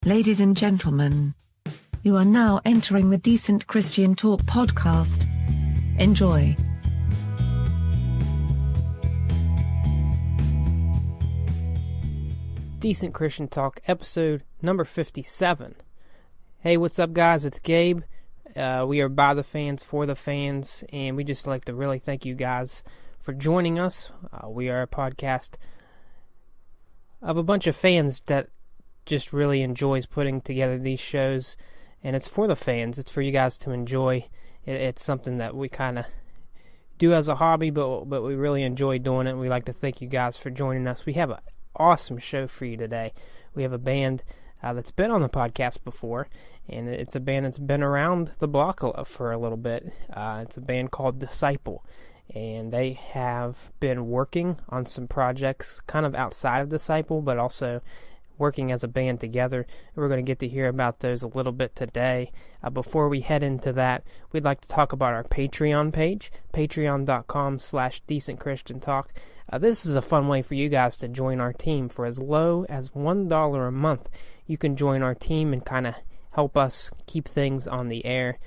Ladies and gentlemen, you are now entering the Decent Christian Talk podcast. Enjoy. Decent Christian Talk, episode number 57. Hey, what's up, guys? It's Gabe. We are by the fans, for the fans, and we just like to really thank you guys for joining us. We are a podcast of a bunch of fans that just really enjoys putting together these shows, and it's for the fans. It's for you guys to enjoy. It's something that we kind of do as a hobby, but we really enjoy doing it. We like to thank you guys for joining us. We have an awesome show for you today. We have a band that's been on the podcast before, and it's a band that's been around the block for a little bit. It's a band called Disciple, and they have been working on some projects kind of outside of Disciple, but also working as a band together. We're going to get to hear about those a little bit today. Before we head into that, we'd like to talk about our Patreon page, patreon.com/decentchristiantalk. This is a fun way for you guys to join our team. For as low as $1 a month, you can join our team and kind of help us keep things on the air.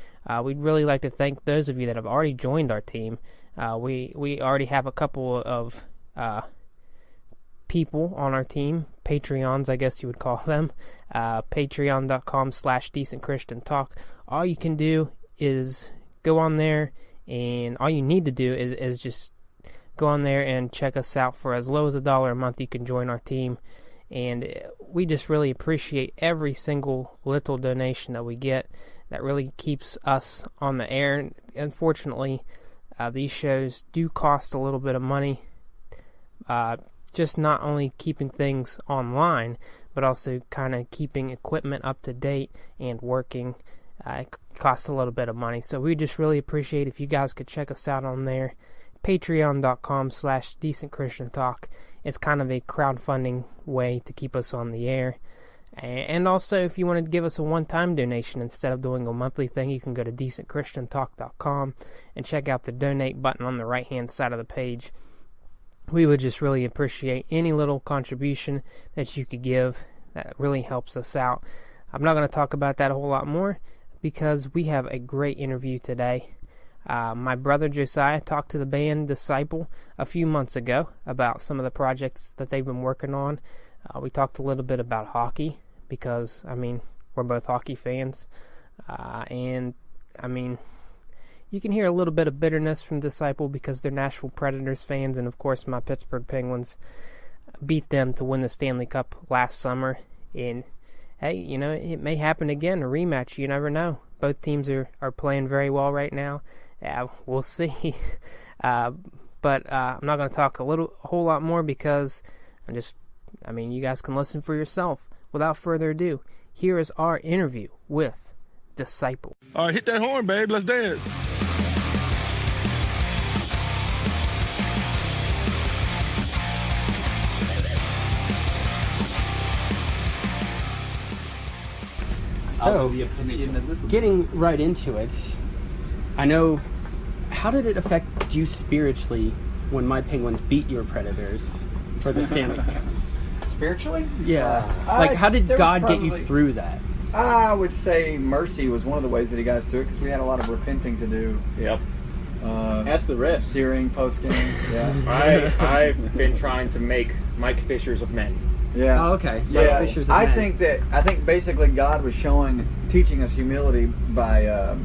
We'd really like to thank those of you that have already joined our team. We already have a couple of people on our team, Patreons, I guess you would call them, patreon.com/decentchristiantalk. All you can do is go on there, and all you need to do is just go on there and check us out. For as low as $1 a month, you can join our team, and we just really appreciate every single little donation that we get. That really keeps us on the air. Unfortunately, these shows do cost a little bit of money, just not only keeping things online, but also kind of keeping equipment up to date and working. It costs a little bit of money, so we just really appreciate if you guys could check us out on there. Patreon.com/decentchristiantalk. It's kind of a crowdfunding way to keep us on the air. And also, if you want to give us a one-time donation instead of doing a monthly thing, you can go to decentchristiantalk.com and check out the donate button on the right-hand side of the page. We would just really appreciate any little contribution that you could give. That really helps us out. I'm not going to talk about that a whole lot more because we have a great interview today. My brother Josiah talked to the band Disciple a few months ago about some of the projects that they've been working on. We talked a little bit about hockey because, we're both hockey fans. And you can hear a little bit of bitterness from Disciple because they're Nashville Predators fans, and of course my Pittsburgh Penguins beat them to win the Stanley Cup last summer. And hey, it may happen again, a rematch, you never know. Both teams are playing very well right now. Yeah, we'll see. But I'm not going to talk a whole lot more because you guys can listen for yourself. Without further ado, here is our interview with Disciple. All right, hit that horn, babe. Let's dance. So, getting right into it, I know, how did it affect you spiritually when my Penguins beat your Predators for the Stanley Cup? Spiritually? Yeah. How did God get you through that? I would say mercy was one of the ways that he got us through it because we had a lot of repenting to do. Yep. That's the riffs. During, post-game, yeah. I've been trying to make Mike Fishers of men. Yeah. Oh, okay. So yeah. Fishers of men. I think basically God was teaching us humility by,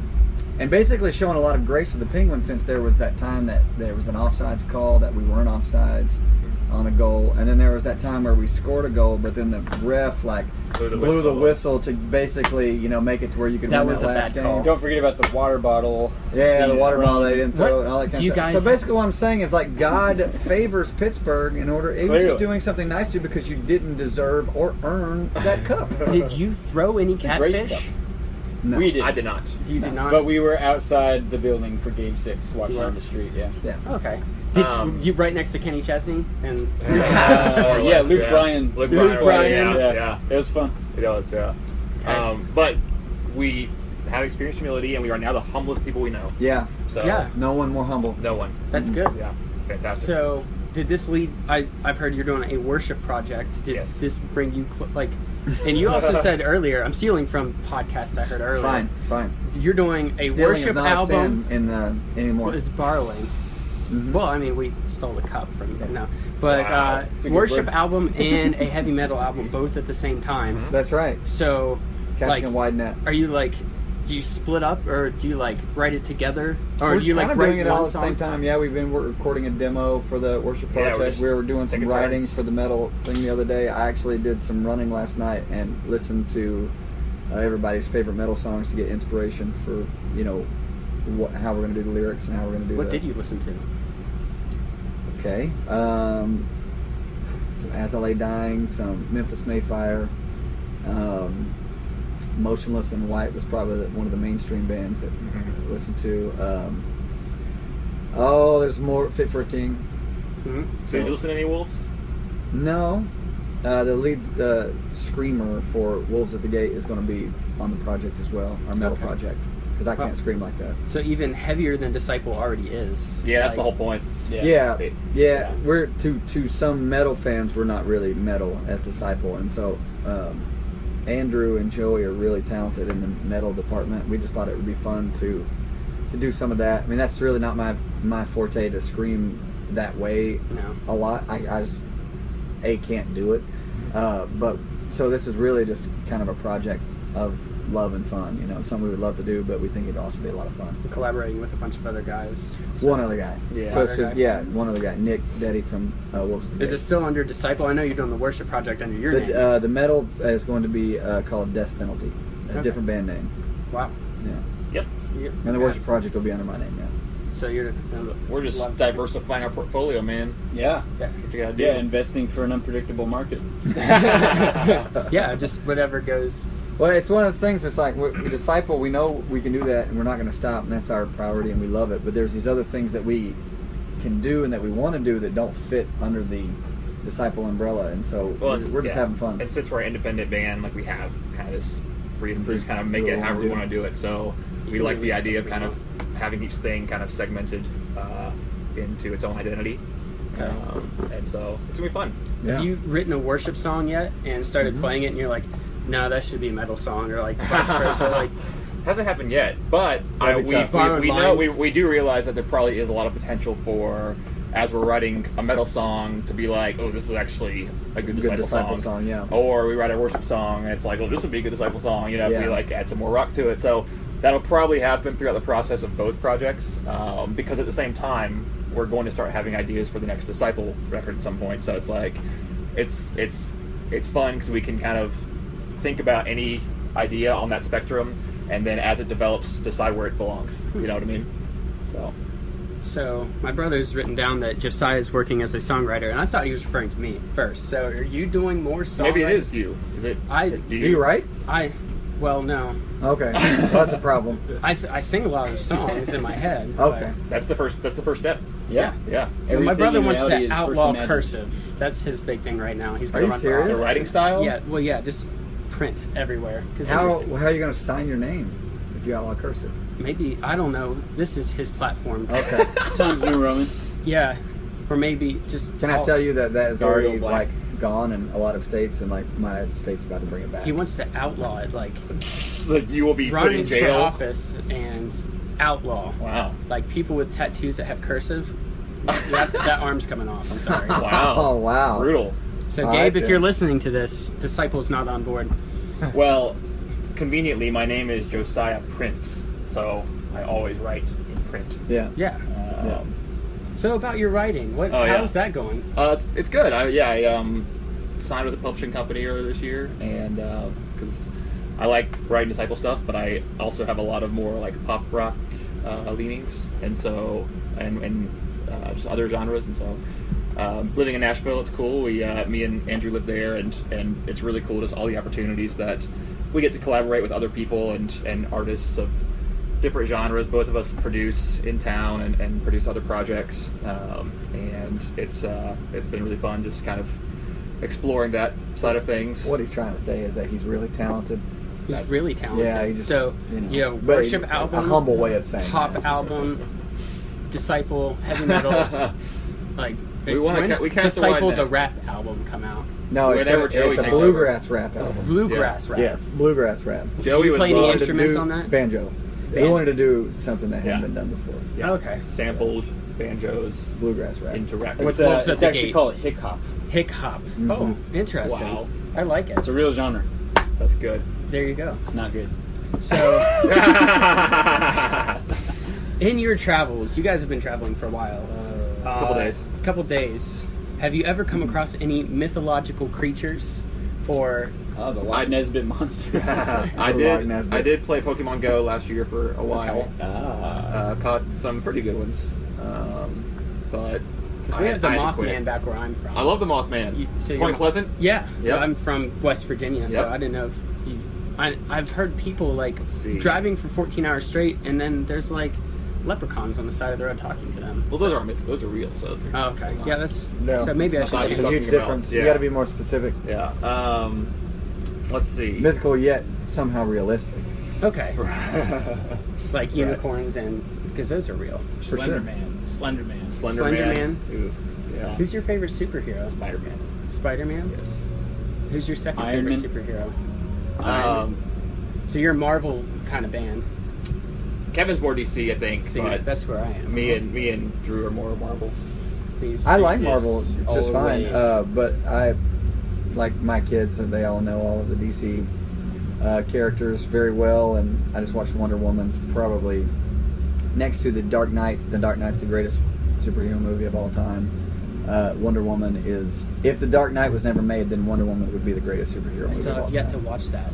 and basically showing a lot of grace to the Penguins since there was that time that there was an offsides call that we weren't offsides on a goal, and then there was that time where we scored a goal, but then the ref blew the whistle to basically make it to where you could win that last game. Don't forget about the water bottle. Yeah, the water bottle they didn't throw it and all that kind of stuff. So basically what I'm saying is God favors Pittsburgh in order, he was just doing something nice to you because you didn't deserve or earn that cup. Did you throw any catfish? No. We did. I did not. You did not? But we were outside the building for Game 6 watching on the street, yeah. Okay. You right next to Kenny Chesney? And Luke Bryan. Luke Bryan. Yeah. It was fun. It was, yeah. Okay. But we have experienced humility, and we are now the humblest people we know. Yeah. So no one more humble. No one. That's good. Yeah. Fantastic. So, did this lead? I've heard you're doing a worship project. Did this bring you And you also said earlier, I'm stealing from podcast I heard earlier. Fine. You're doing a Stealing worship is not album. a sin anymore. It's borrowing. Well, I mean, we stole the cup from you. No. But Wow. It's a good worship word. album and a heavy metal album both at the same time. That's right. So, Casting like, a wide net. are you like, do you split up or do you like write it together? Or We're do you kind like of write doing it one all at the song? same time. Yeah, we've been recording a demo for the worship Yeah, we're project. just We were doing some taking writing turns. for the metal thing the other day. I actually did some running last night and listened to everybody's favorite metal songs to get inspiration for, you know, how we're going to do the lyrics and how we're going to do What the... did you listen to? Okay. Some As I Lay Dying, some Memphis Mayfire. Motionless in White was probably one of the mainstream bands that I listened to. There's more. Fit for a King. Hmm? So did you listen to any Wolves? No. The lead screamer for Wolves at the Gate is going to be on the project as well, our metal Okay. project, because I can't scream like that. So even heavier than Disciple already is. Yeah, that's Like, the whole point. Yeah. We're to some metal fans, we're not really metal as Disciple, and so Andrew and Joey are really talented in the metal department. We just thought it would be fun to do some of that. I mean, that's really not my forte to scream that way No. a lot. I just can't do it. But so this is really just kind of a project of love and fun. You know, something we would love to do, but we think it'd also be a lot of fun. Collaborating with a bunch of other guys. So- One other guy. Yeah. So it's Other just, guy? yeah, one other guy, Nick Deddy from Wolves at the Is Gate. it still under Disciple? I know you're doing the worship project under your name. The metal is going to be called Death Penalty, a Okay. different band name. Wow. Yeah, Yep. and the worship project will be under my name. Yeah. So you're. We're just love- diversifying our portfolio, man. Yeah. That's what you gotta do. Yeah, investing for an unpredictable market. Yeah, just whatever goes. Well, it's one of those things. It's like we Disciple. We know we can do that, and we're not going to stop, and that's our priority, and we love it. But there's these other things that we can do and that we want to do that don't fit under the Disciple umbrella, and so we're just having fun. And since we're an independent band, like we have kind of this freedom to just kind of make Do it what however we we do. want to do it. So we like the idea of kind of having each thing kind of segmented into its own identity. Okay. And so it's gonna be fun. Yeah. Have you written a worship song yet and started playing it and you're like, no, that should be a metal song, or like vice versa? Like, Hasn't happened yet, but That'd be tough. we know Lines. we do realize that there probably is a lot of potential for, as we're writing a metal song, to be like, oh, this is actually a good Disciple song. Yeah. Or we write a worship song and it's like, oh, this would be a good Disciple song, you know, if we Yeah. like add some more rock to it. So that'll probably happen throughout the process of both projects, because at the same time we're going to start having ideas for the next Disciple record at some point. So it's like it's fun because we can kind of think about any idea on that spectrum, and then as it develops, decide where it belongs. You know what I mean? so my brother's written down that Josiah is working as a songwriter, and I thought he was referring to me first. So are you doing more songwriting? Maybe it is you. Is it? Do you write? Well, no. Okay, well, that's a problem. I sing a lot of songs in my head. but- Okay. That's the first step. Yeah. Yeah. Well, my Everything brother in wants reality to is first outlaw imagined. cursive. That's his big thing right now. He's Are going to you run serious? for The office. writing style? Yeah, well, yeah, just print everywhere. 'Cause How are you going to sign your name if you outlaw cursive? maybe, I don't know, this is his platform. Okay. Times New Roman. Yeah, or maybe just... Can I tell you that is already Arial black. like gone in a lot of states, and like my state's about to bring it back. He wants to outlaw it, like Like you will be put running in for jail. office and outlaw. Wow. Like people with tattoos that have cursive, that arm's coming off, I'm sorry. Wow. Oh wow. Brutal. So All Gabe, right, if then. you're listening to this, Disciple's not on board. Well, conveniently, my name is Josiah Prince, so I always write in print. Yeah. Yeah. Yeah. So about your writing, Oh, yeah. how's that going? It's good. I signed with a publishing company earlier this year, and because I like writing Disciple stuff, but I also have a lot of more like pop rock leanings, and so and just other genres, and so living in Nashville, it's cool. We me and Andrew live there, and it's really cool. Just all the opportunities that we get to collaborate with other people and artists of different genres. Both of us produce in town and produce other projects, and it's been really fun just kind of exploring that side of things. What he's trying to say is that he's really talented. He's That's- really talented. Yeah, he just, so you know, but worship a album, humble way of saying pop that. album, Disciple, heavy metal. Like We wanna when's we cast a wide Disciple net. the rap album come out? No, Whenever Joey it's a takes bluegrass rap album. Bluegrass rap. Yes, bluegrass rap. Joey Do you would play any love- instruments do on that? Banjo. We wanted to do something that hadn't Yeah. been done before. Yeah. Okay. Sampled banjos Bluegrass rap. into rap. It's, Close at it's the actually gate. called hip hop. Hick hop. Mhm. Oh, interesting. Wow. I like it. It's a real genre. That's good. There you go. It's not good. So, in your travels, you guys have been traveling for a while. Couple days. Have you ever come across any mythological creatures? Or Oh, the Loch Nesbitt monster. I Loch Nesbitt. did play Pokemon Go last year for a while. Ah. Caught some pretty good ones. But we have the I had to quit. Mothman back where I'm from. I love the Mothman. So Point you're- Pleasant? Yeah, Yep. I'm from West Virginia, so Yep. I didn't know if I've heard people like see. driving for 14 hours straight, and then there's like leprechauns on the side of the road talking to them. Well, those aren't mythical. Those are real. So Oh, okay. Yeah, that's No. so maybe I I thought should. you There's a were huge talking about- difference. yeah. You got to be more specific. yeah. Let's see. Mythical yet somehow realistic. Okay, like unicorns and because those are real. For sure. Slender Man. Slender Slender Man. Man. Oof. Yeah. Who's your favorite superhero? Spider-Man? Spider-Man. Yes. Who's your second Iron favorite Man. superhero? Um, So you're a Marvel kind of band. Kevin's more DC, I think. See, but that's where I am. me and Drew are more Marvel. He's- I like Yes, Marvel just fine, always. but I like my kids, so they all know all of the DC characters very well, and I just watched Wonder Woman's probably next to The Dark Knight. The Dark Knight's the greatest superhero movie of all time. Wonder Woman is, if The Dark Knight was never made, then Wonder Woman would be the greatest superhero I movie still of all have yet to time. watch that.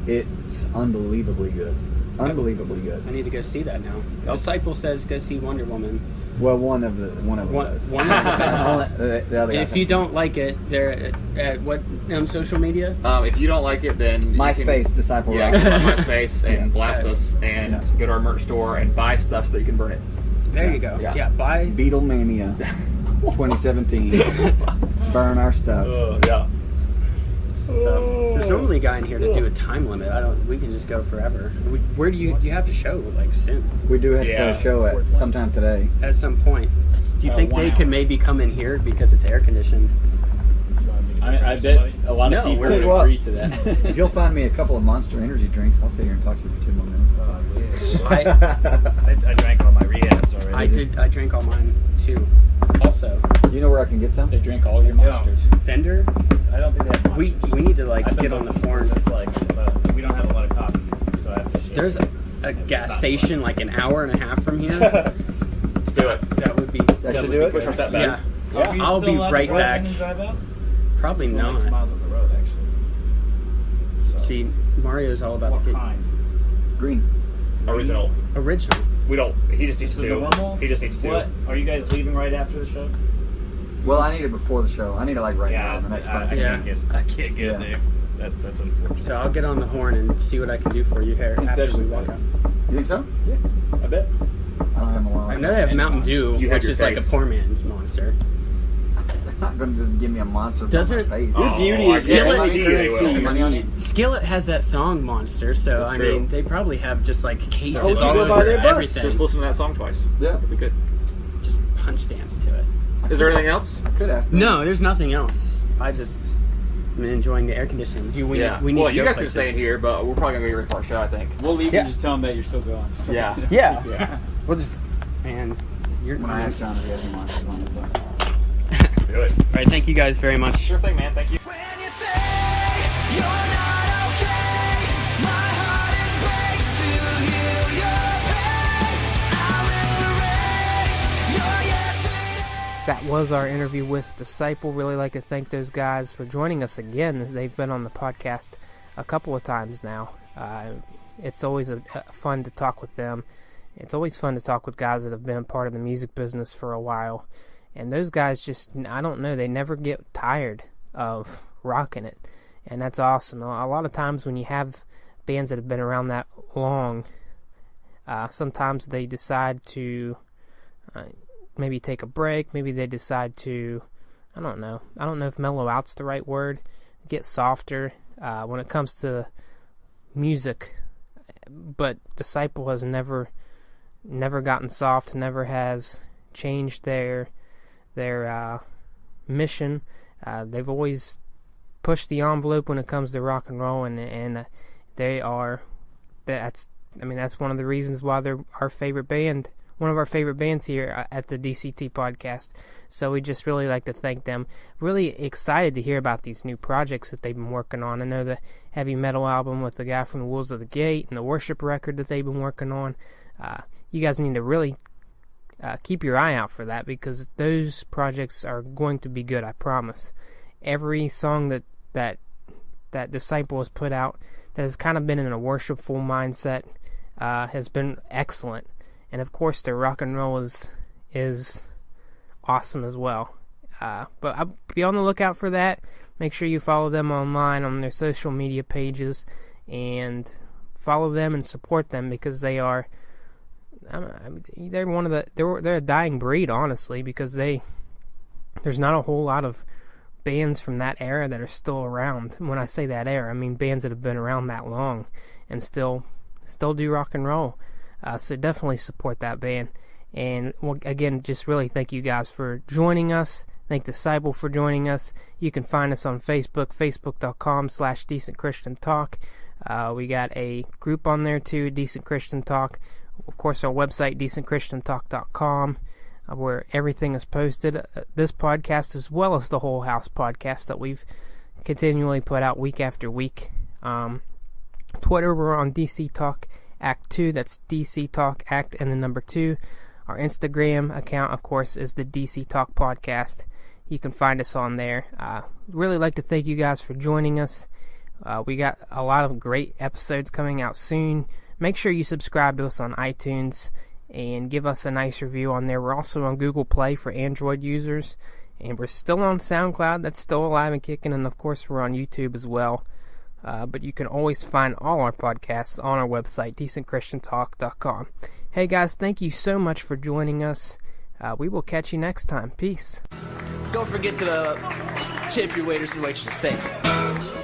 It's unbelievably good. Unbelievably good. I need to go see that now. Disciple says go see Wonder Woman. Well, one of them One does. of the best. The other guy If you thinks don't like it, they're at what social media? If you don't like it, then you MySpace, can, Disciple yeah, Rock. go on MySpace and Yeah. blast us and Yeah. go to our merch store and buy stuff so that you can burn it. There you go. Yeah. Yeah, buy. Beatlemania 2017. Burn our stuff. Yeah. So, there's normally a guy in here to do a time limit. We can just go forever. Where do you have to show like soon? We do have to Yeah. play a show at sometime today. At some point. Do you think 1 they hour. could maybe come in here because it's air conditioned? I bet a lot of No, people we're- would agree to that. If you'll find me a couple of Monster Energy drinks, I'll sit here and talk to you for 2 more minutes. I drank all my rehabs already. I drank all mine too. Also, You know where I can get some? They drink all your monsters. Fender. I don't think they have We monsters. need to like I've been get on the looking, horn. 'cause It's like we don't have a lot of coffee, so I have to share. There's a It's gas not station like an hour and a half from here. Let's do it. That would be. That should would do be it? Push our set back. Yeah, Are we I'll still be allowed to right drive back. in and drive out? Probably It's only 2 not. miles up the road, actually. So, See, Mario's all about what to get kind? Green. Original. original. We don't. He just needs The two. normals? He just needs two. What? Are you guys leaving right after the show? Well, I need it before the show. I need it like right now in it's- the next I 5 Yeah. can't get. I can't get Yeah. there. That's unfortunate. So I'll get on the horn and see what I can do for you here after we Concessions, walk right? out. You think so? I bet. I'll come along. I know they have Mountain Dew, You had which your is like a face. poor man's monster. They're not going to just give me a monster for Doesn't- my face. Oh, beauty I is get Skillet- money, they will. Money on you. Skillet has that song Monster, so That's I true. mean they probably have just like cases Oh, you all go over by their bus. everything. Just listen to that song twice. Yeah. It'll be good. Just punch dance to it. Is there anything else? I could ask them. No, there's nothing else. I just am enjoying the air conditioning. We need well, to you go guys places. can stay in here, but we're probably gonna go for our show. I think. We'll leave Yeah. and just tell them that you're still going. So- Yeah. Yeah. Yeah. We'll just and you're When I asked John if he has any monsters on the bus. Do it. All right, thank you guys very much. Sure thing, man. Thank you. When you say you're not okay, my heart it breaks to heal your pain. I will erase your yesterday. That was our interview with Disciple. Really like to thank those guys for joining us again. They've been on the podcast a couple of times now. It's always fun to talk with them. It's always fun to talk with guys that have been part of the music business for a while. And those guys just, I don't know, they never get tired of rocking it. And that's awesome. A lot of times when you have bands that have been around that long, sometimes they decide to maybe take a break. Maybe they decide to, I don't know if mellow out's the right word, get softer when it comes to music. But Disciple has never gotten soft, never has changed their mission. They've always push the envelope when it comes to rock and roll, and they are. That's one of the reasons why they're our favorite band. One of our favorite bands here at the DCT podcast. So we just really like to thank them. Really excited to hear about these new projects that they've been working on. I know the heavy metal album with the guy from the Wolves of the Gate and the worship record that they've been working on. You guys need to really keep your eye out for that, because those projects are going to be good, I promise. Every song that Disciple has put out that has kind of been in a worshipful mindset has been excellent. And of course, their rock and roll is awesome as well. But I'll be on the lookout for that. Make sure you follow them online on their social media pages, and follow them and support them, because they are. They're one of the. They're a dying breed, honestly, because there's not a whole lot of bands from that era that are still around. When I say that era, I mean bands that have been around that long and still do rock and roll. So definitely support that band. And again, just really thank you guys for joining us. Thank Disciple for joining us. You can find us on Facebook, facebook.com/Decent Christian Talk. We got a group on there too, Decent Christian Talk. Of course, our website, decentchristiantalk.com, where everything is posted. This podcast, as well as the Whole House podcast that we've continually put out week after week. Twitter, we're on DC Talk Act 2, that's DC Talk Act and the number 2. Our Instagram account, of course, is the DC Talk Podcast. You can find us on there. Really like to thank you guys for joining us. We got a lot of great episodes coming out soon. Make sure you subscribe to us on iTunes and give us a nice review on there. We're also on Google Play for Android users, and we're still on SoundCloud. That's still alive and kicking, and of course we're on YouTube as well. But you can always find all our podcasts on our website, decentchristiantalk.com. Hey guys, thank you so much for joining us. We will catch you next time. Peace. Don't forget to tip your waiters and waitresses. Thanks.